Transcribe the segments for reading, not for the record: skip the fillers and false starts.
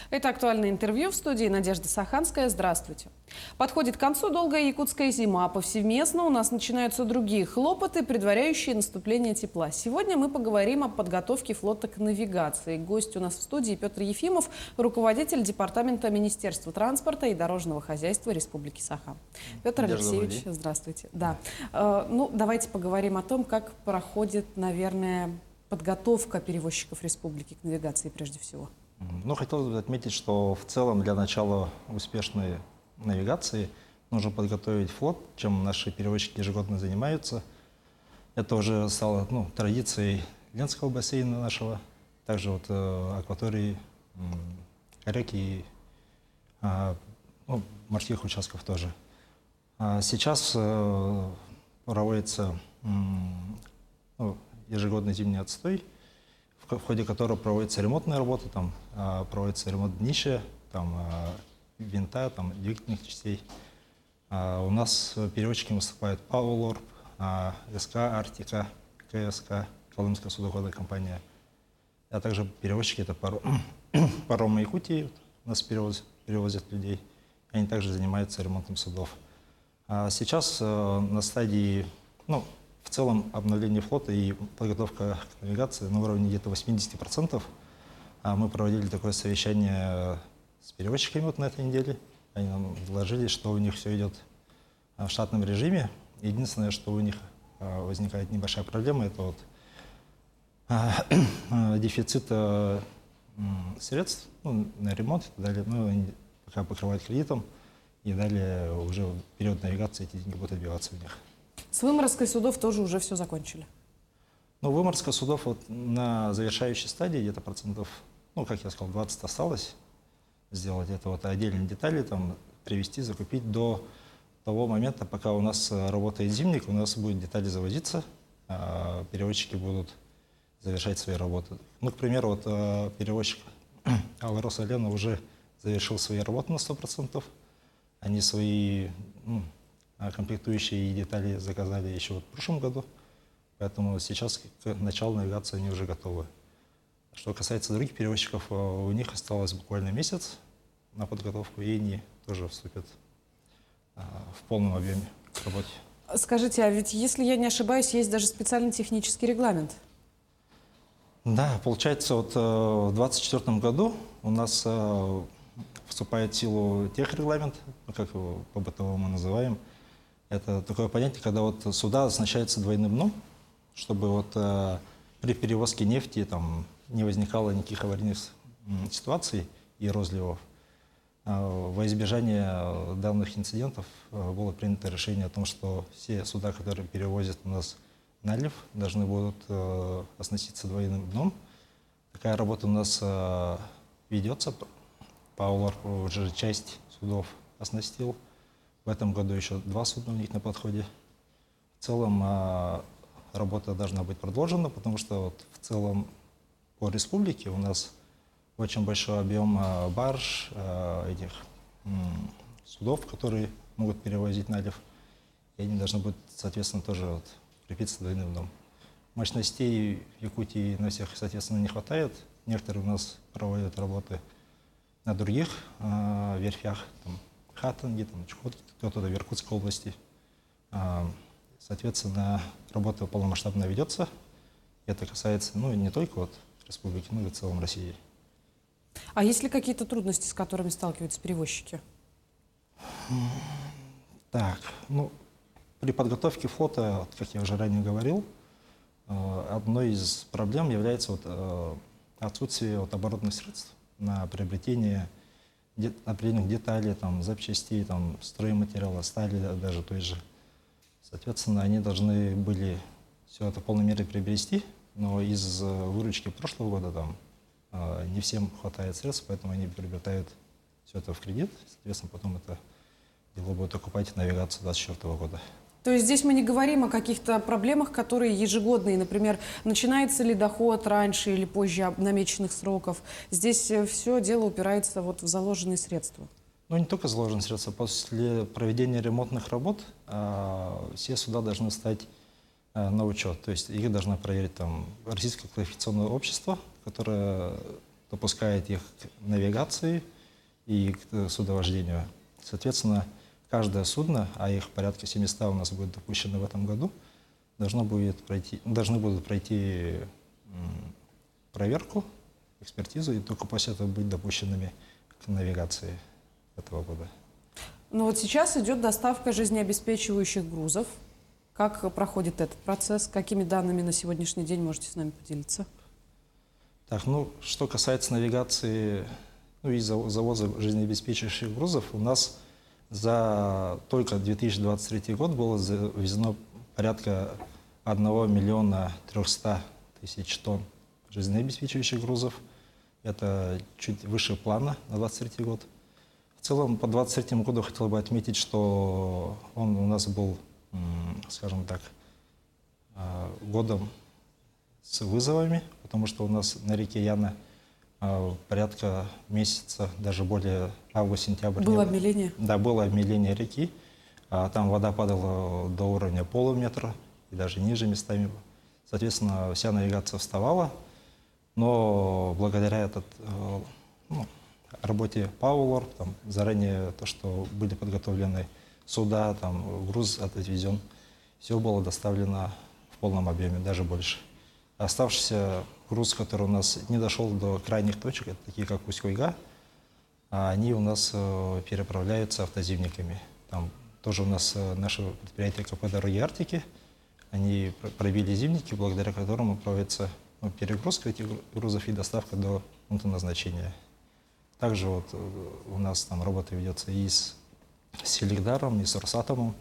Это актуальное интервью в студии Надежда Саханская. Здравствуйте. Подходит к концу долгая якутская зима. Повсеместно у нас начинаются другие хлопоты, предваряющие наступление тепла. Сегодня мы поговорим о подготовке флота к навигации. Гость у нас в студии Петр Ефимов, руководитель департамента Министерства транспорта и дорожного хозяйства Республики Саха. Петр Алексеевич, здравствуйте. Да. Давайте поговорим о том, как проходит, наверное, подготовка перевозчиков республики к навигации прежде всего. Хотелось бы отметить, что в целом для начала успешной навигации нужно подготовить флот, чем наши перевозчики ежегодно занимаются. Это уже стало традицией Ленского бассейна нашего, также акватории, рек и морских участков тоже. Сейчас проводится ежегодный зимний отстой, в ходе которого проводятся ремонтные работы, там проводится ремонт днища, винта, двигательных частей. У нас перевозчиками выступают Паулорб, СК Арктика, КСК, Колымская судоходная компания, а также перевозчики, это паромы Якутии, у нас перевозят людей, они также занимаются ремонтом судов. Сейчас на стадии, в целом обновление флота и подготовка к навигации на уровне где-то 80%. Мы проводили такое совещание с перевозчиками на этой неделе. Они нам доложили, что у них все идет в штатном режиме. Единственное, что у них возникает небольшая проблема, это дефицит средств на ремонт и так далее. Они пока покрывают кредитом, и далее уже в период навигации эти деньги будут отбиваться у них. С выморозкой судов тоже уже все закончили? Выморозка судов на завершающей стадии, где-то процентов, как я сказал, 20 осталось сделать. Это отдельные детали, привезти, закупить до того момента, пока у нас работает зимник, у нас будут детали завозиться, перевозчики будут завершать свои работы. К примеру, перевозчик Аларос Алена уже завершил свои работы на 100%. Они свои комплектующие и детали заказали еще в прошлом году, поэтому сейчас к началу навигации они уже готовы. Что касается других перевозчиков, у них осталось буквально месяц на подготовку, и они тоже вступят в полном объеме к работе. Скажите, а ведь, если я не ошибаюсь, есть даже специальный технический регламент? Да, получается, в 2024 году у нас вступает в силу техрегламент, как его по-бытовому называем. Это такое понятие, когда суда оснащаются двойным дном, чтобы при перевозке нефти не возникало никаких аварийных ситуаций и розливов. Во избежание данных инцидентов было принято решение о том, что все суда, которые перевозят у нас налив, должны будут оснаститься двойным дном. Такая работа у нас ведется. Паулор уже часть судов оснастил. В этом году еще 2 судна у них на подходе. В целом работа должна быть продолжена, потому что в целом по республике у нас очень большой объем барж, судов, которые могут перевозить налив, и они должны быть, соответственно, тоже крепиться двойным дном. Мощностей в Якутии на всех, соответственно, не хватает. Некоторые у нас проводят работы на других верфях, Хатанги, Чукотки, кто-то в Иркутской области. Соответственно, работа полномасштабно ведется. Это касается не только республики, но и в целом России. А есть ли какие-то трудности, с которыми сталкиваются перевозчики? При подготовке флота, как я уже ранее говорил, одной из проблем является отсутствие оборотных средств на приобретение определенных деталей, запчастей, стройматериала, стали даже той же. Соответственно, они должны были все это в полной мере приобрести, но из выручки прошлого года не всем хватает средств, поэтому они приобретают все это в кредит. Соответственно, потом это дело будут окупать навигацию 2024 года. То есть здесь мы не говорим о каких-то проблемах, которые ежегодные, например, начинается ли доход раньше или позже намеченных сроков. Здесь все дело упирается в заложенные средства. Не только заложенные средства. После проведения ремонтных работ все суда должны стать на учет. То есть их должна проверить Российское квалификационное общество, которое допускает их к навигации и к судовождению. Соответственно, каждое судно, а их порядка 700 у нас будет допущено в этом году, должны будут пройти проверку, экспертизу, и только после этого быть допущенными к навигации этого года. Ну вот сейчас идет доставка жизнеобеспечивающих грузов. Как проходит этот процесс? Какими данными на сегодняшний день можете с нами поделиться? Так, ну, что касается навигации, ну и завоза жизнеобеспечивающих грузов, у нас за только 2023 год было завезено порядка 1 миллиона 300 тысяч тонн жизнеобеспечивающих грузов. Это чуть выше плана на 2023 год. В целом, по 2023 году хотел бы отметить, что он у нас был, скажем так, годом с вызовами, потому что у нас на реке Яна порядка месяца, даже более август-сентябрь. Было обмеление? Да, было обмеление реки. Там вода падала до уровня полуметра и даже ниже местами. Соответственно, вся навигация вставала. Но благодаря работе Power, заранее то, что были подготовлены суда, груз отвезен, все было доставлено в полном объеме, даже больше. Оставшийся груз, который у нас не дошел до крайних точек, это такие как Усть-Куйга, они у нас переправляются автозимниками. Там тоже у нас наше предприятие КП «Дороги Арктики», они пробили зимники, благодаря которым проводится перегрузка этих грузов и доставка до пункта назначения. Также вот у нас там работа ведется и с Селигдаром, и с Росатомом.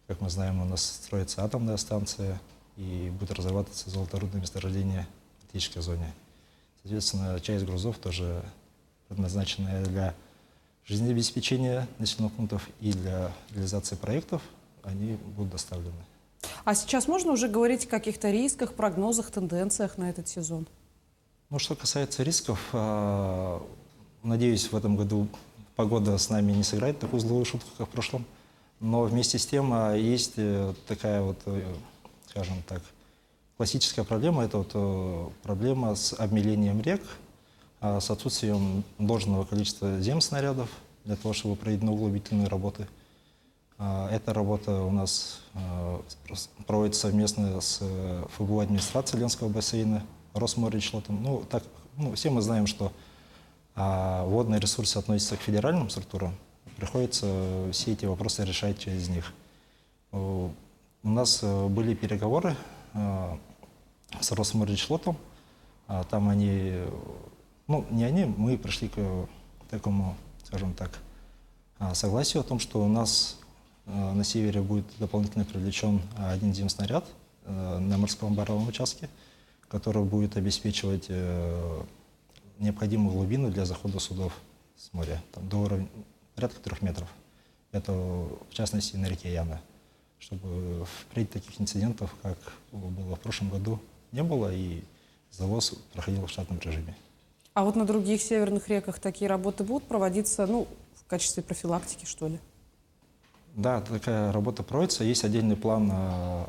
Как мы знаем, у нас строится атомная станция и будет разрабатываться золоторудное месторождение в критической зоне. Соответственно, часть грузов тоже предназначенная для жизнеобеспечения населенных пунктов и для реализации проектов, они будут доставлены. А сейчас можно уже говорить о каких-то рисках, прогнозах, тенденциях на этот сезон? Ну, что касается рисков, надеюсь, в этом году погода с нами не сыграет такую злую шутку, как в прошлом. Но вместе с тем есть такая вот, скажем так, классическая проблема. Это вот проблема с обмелением рек, с отсутствием должного количества земснарядов для того, чтобы проведены углубительные работы. Эта работа у нас проводится совместно с ФБУ администрацией Ленского бассейна, Росморречлотом. Все мы знаем, что водные ресурсы относятся к федеральным структурам. Приходится все эти вопросы решать через них. У нас были переговоры с Росморречлотом. Там мы пришли к такому, скажем так, согласию о том, что у нас на севере будет дополнительно привлечен один земснаряд на морском баровом участке, который будет обеспечивать необходимую глубину для захода судов с моря, до уровня порядка 3 метров. Это в частности на реке Яна, чтобы впредь таких инцидентов, как было в прошлом году, не было, и завоз проходил в штатном режиме. А вот на других северных реках такие работы будут проводиться, в качестве профилактики, что ли? Да, такая работа проводится. Есть отдельный план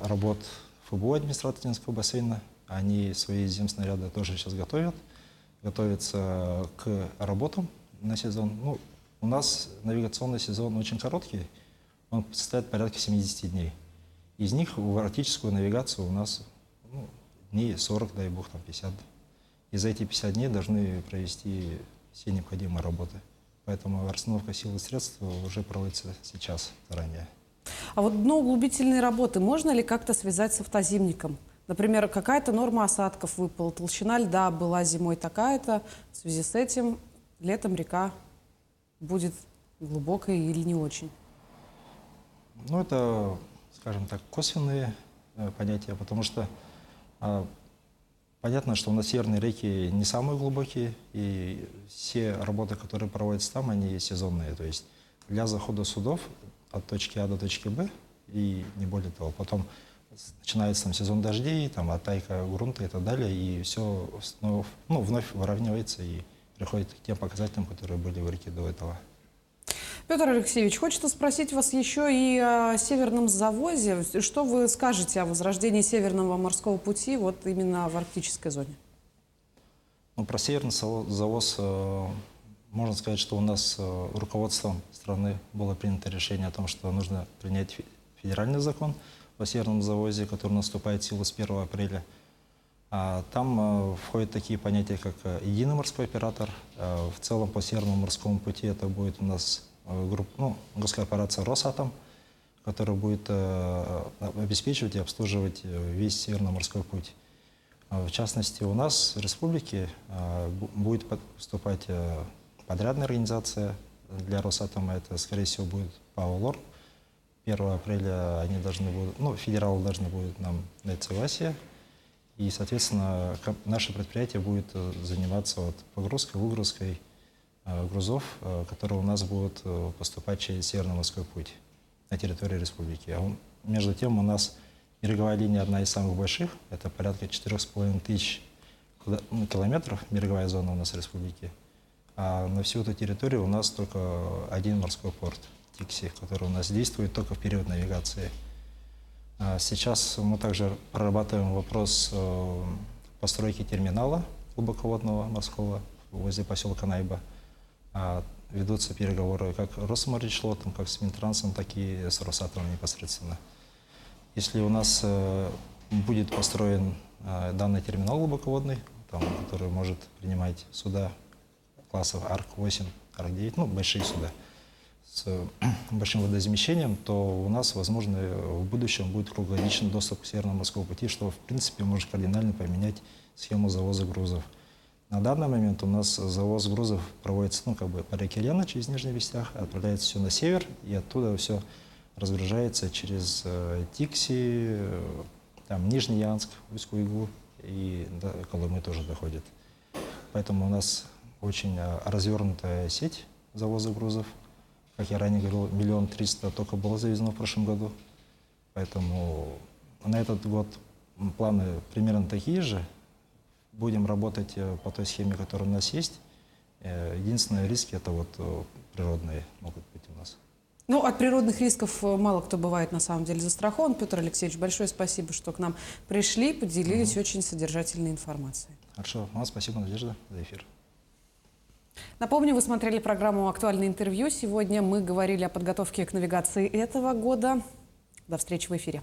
работ ФБУ администрации Ленского бассейна. Они свои земснаряды тоже сейчас готовятся к работам на сезон. У нас навигационный сезон очень короткий, он составляет порядка 70 дней. Из них в арктическую навигацию у нас дней 40, дай бог, 50. И за эти 50 дней должны провести все необходимые работы. Поэтому расстановка сил и средств уже проводится сейчас, заранее. А вот дноуглубительные работы можно ли как-то связать с автозимником? Например, какая-то норма осадков выпала, толщина льда была зимой такая-то, в связи с этим летом река будет глубокой или не очень? Это, скажем так, косвенные понятия, потому что понятно, что у нас северные реки не самые глубокие, и все работы, которые проводятся там, они сезонные. То есть для захода судов от точки А до точки Б и не более того. Потом начинается сезон дождей, оттайка грунта и так далее, и все вновь выравнивается и приходит к тем показателям, которые были в реке до этого. Петр Алексеевич, хочется спросить вас еще и о северном завозе. Что вы скажете о возрождении Северного морского пути именно в арктической зоне? Ну, про северный завоз можно сказать, что у нас руководством страны было принято решение о том, что нужно принять федеральный закон о северном завозе, который наступает в силу с 1 апреля. Там входят такие понятия, как единый морской оператор. В целом по Северному морскому пути это будет у нас госкорпорация «Росатом», которая будет обеспечивать и обслуживать весь Северный морской путь. В частности, у нас в республике будет поступать подрядная организация для «Росатома». Это, скорее всего, будет ПАО «Лорд». 1 апреля они должны будут, федералы должны будут нам дать согласие. И, соответственно, наше предприятие будет заниматься погрузкой, выгрузкой грузов, которые у нас будут поступать через Северный морской путь на территории республики. Между тем, у нас береговая линия одна из самых больших, это порядка 4500 километров береговая зона у нас в республике. А на всю эту территорию у нас только один морской порт, Тикси, который у нас действует только в период навигации. Сейчас мы также прорабатываем вопрос постройки терминала глубоководного морского возле поселка Найба. Ведутся переговоры как с Росморечфлотом, как с Минтрансом, так и с Росатомом непосредственно. Если у нас будет построен данный терминал глубоководный, который может принимать суда классов АРК-8, АРК-9, большие суда, с большим водоизмещением, то у нас, возможно, в будущем будет круглогодичный доступ к Северному морскому пути, что, в принципе, может кардинально поменять схему завоза грузов. На данный момент у нас завоз грузов проводится по реке Лена через Нижний Вестях, отправляется все на север, и оттуда все разгружается через Тикси, Нижний Янск, Усть-Куйгу и до Колымы тоже доходит. Поэтому у нас очень развернутая сеть завоза грузов. Как я ранее говорил, 1 300 000 только было завезено в прошлом году. Поэтому на этот год планы примерно такие же. Будем работать по той схеме, которая у нас есть. Единственные риски это природные могут быть у нас. От природных рисков мало кто бывает на самом деле застрахован. Петр Алексеевич, большое спасибо, что к нам пришли, поделились очень содержательной информацией. Хорошо. Вам спасибо, Надежда, за эфир. Напомню, вы смотрели программу «Актуальное интервью». Сегодня мы говорили о подготовке к навигации этого года. До встречи в эфире.